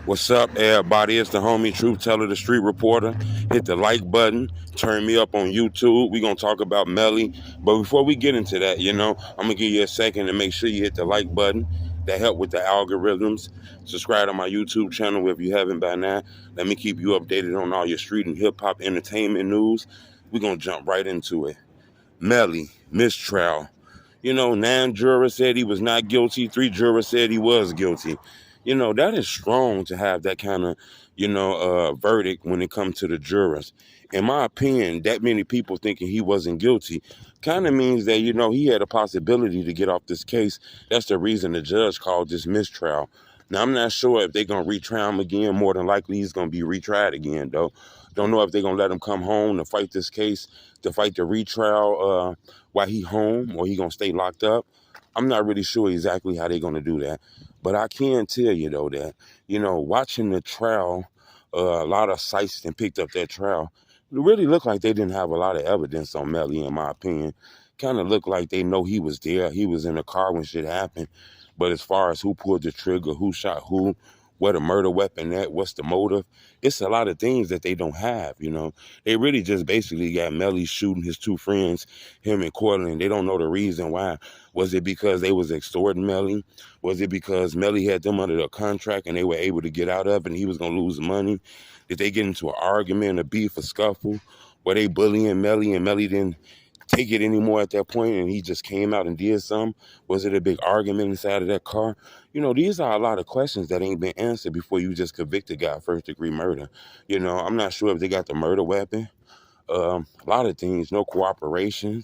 What's up, everybody? It's the homie Truth Teller, the Street Reporter. Hit the like button. Turn me up on YouTube. We're going to talk about Melly. But before we get into that, I'm going to give you a second to make sure you hit the like button. That help with the algorithms. Subscribe to my YouTube channel if you haven't by now. Let me keep you updated on all your street and hip-hop entertainment news. We're going to jump right into it. Melly, mistrial. 9 jurors said he was not guilty. 3 jurors said he was guilty. That is strong to have that kind of, verdict when it comes to the jurors. In my opinion, that many people thinking he wasn't guilty kind of means that, he had a possibility to get off this case. That's the reason the judge called this mistrial. Now, I'm not sure if they're going to retrial him again. More than likely, he's going to be retried again, though. Don't know if they're going to let him come home to fight this case, to fight the retrial while he home, or he going to stay locked up. I'm not really sure exactly how they're going to do that. But I can tell you, though, that, watching the trial, a lot of sites that picked up that trial, it really looked like they didn't have a lot of evidence on Melly, in my opinion. Kind of looked like they know he was there. He was in the car when shit happened. But as far as who pulled the trigger, who shot who, where the murder weapon at, what's the motive, it's a lot of things that they don't have, They really just basically got Melly shooting his 2 friends, him and Cortland. They don't know the reason why. Was it because they was extorting Melly? Was it because Melly had them under a contract and they were able to get out of it and he was going to lose money? Did they get into an argument, a beef, a scuffle? Were they bullying Melly and Melly didn't take it anymore at that point and he just came out and did something? Was it a big argument inside of that car? These are a lot of questions that ain't been answered before you just convict a guy of first-degree murder. I'm not sure if they got the murder weapon. A lot of things, no cooperation,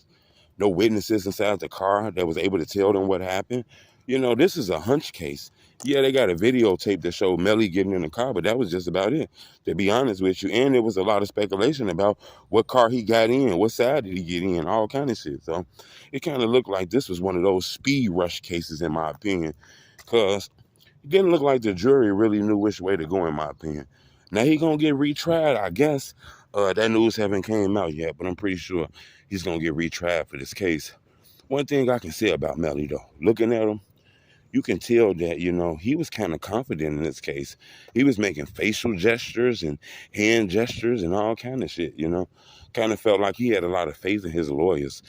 no witnesses inside the car that was able to tell them what happened. This is a hunch case. Yeah, they got a videotape that showed Melly getting in the car, but that was just about it, to be honest with you. And there was a lot of speculation about what car he got in, what side did he get in, all kind of shit. So it kind of looked like this was one of those speed rush cases, in my opinion, because it didn't look like the jury really knew which way to go, in my opinion. Now he gonna get retried, I guess. That news haven't came out yet, but I'm pretty sure he's gonna get retried for this case. One thing I can say about Melly, though, looking at him, you can tell that, he was kind of confident in this case. He was making facial gestures and hand gestures and all kind of shit, Kind of felt like he had a lot of faith in his lawyers.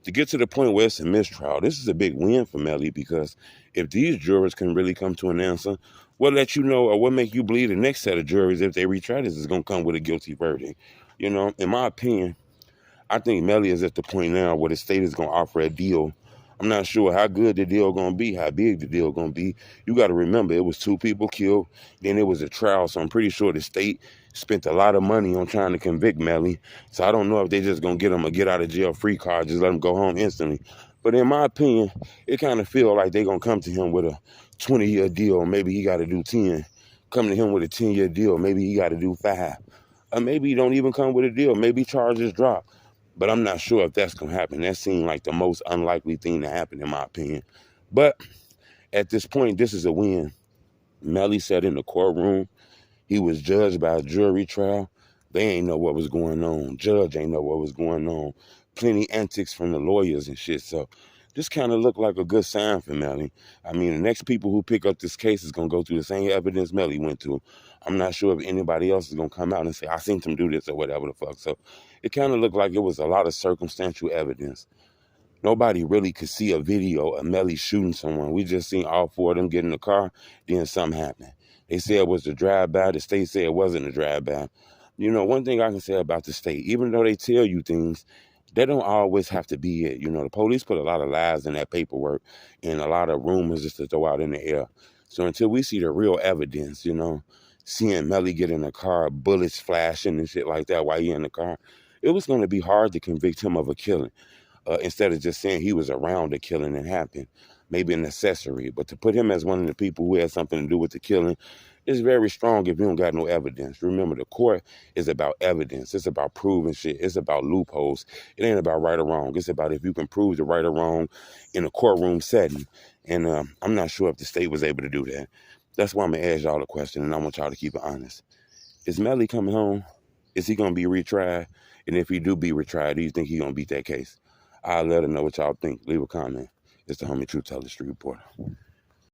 To get to the point where it's a mistrial, this is a big win for Melly, because if these jurors can really come to an answer, what let you know or what make you believe the next set of juries, if they retry this, is going to come with a guilty verdict? In my opinion, I think Melly is at the point now where the state is going to offer a deal. I'm not sure how good the deal going to be, how big the deal going to be. You got to remember, it was 2 people killed, then it was a trial, so I'm pretty sure the state spent a lot of money on trying to convict Melly. So I don't know if they just going to get him a get-out-of-jail-free card, just let him go home instantly. But in my opinion, it kind of feel like they're going to come to him with a 20-year deal. Maybe he got to do 10. Come to him with a 10-year deal. Maybe he got to do 5. Or maybe he don't even come with a deal. Maybe charges drop. But I'm not sure if that's going to happen. That seemed like the most unlikely thing to happen, in my opinion. But at this point, this is a win. Melly sat in the courtroom. He was judged by a jury trial. They ain't know what was going on. Judge ain't know what was going on. Plenty antics from the lawyers and shit. So this kind of looked like a good sign for Melly. I mean, the next people who pick up this case is going to go through the same evidence Melly went through. I'm not sure if anybody else is going to come out and say, I seen him do this or whatever the fuck. So it kind of looked like it was a lot of circumstantial evidence. Nobody really could see a video of Melly shooting someone. We just seen all 4 of them get in the car, then something happened. They said it was a drive-by. The state said it wasn't a drive-by. One thing I can say about the state, even though they tell you things, they don't always have to be it. The police put a lot of lies in that paperwork and a lot of rumors just to throw out in the air. So until we see the real evidence, seeing Melly get in the car, bullets flashing and shit like that while he in the car, it was going to be hard to convict him of a killing. Instead of just saying he was around the killing that happened, maybe an accessory. But to put him as one of the people who had something to do with the killing is very strong if you don't got no evidence. Remember, the court is about evidence. It's about proving shit. It's about loopholes. It ain't about right or wrong. It's about if you can prove the right or wrong in a courtroom setting. And I'm not sure if the state was able to do that. That's why I'm going to ask y'all a question, and I want y'all to keep it honest. Is Melly coming home? Is he going to be retried? And if he do be retried, do you think he going to beat that case? I'll let her know what y'all think. Leave a comment. It's the homie Truth Teller, Street Reporter.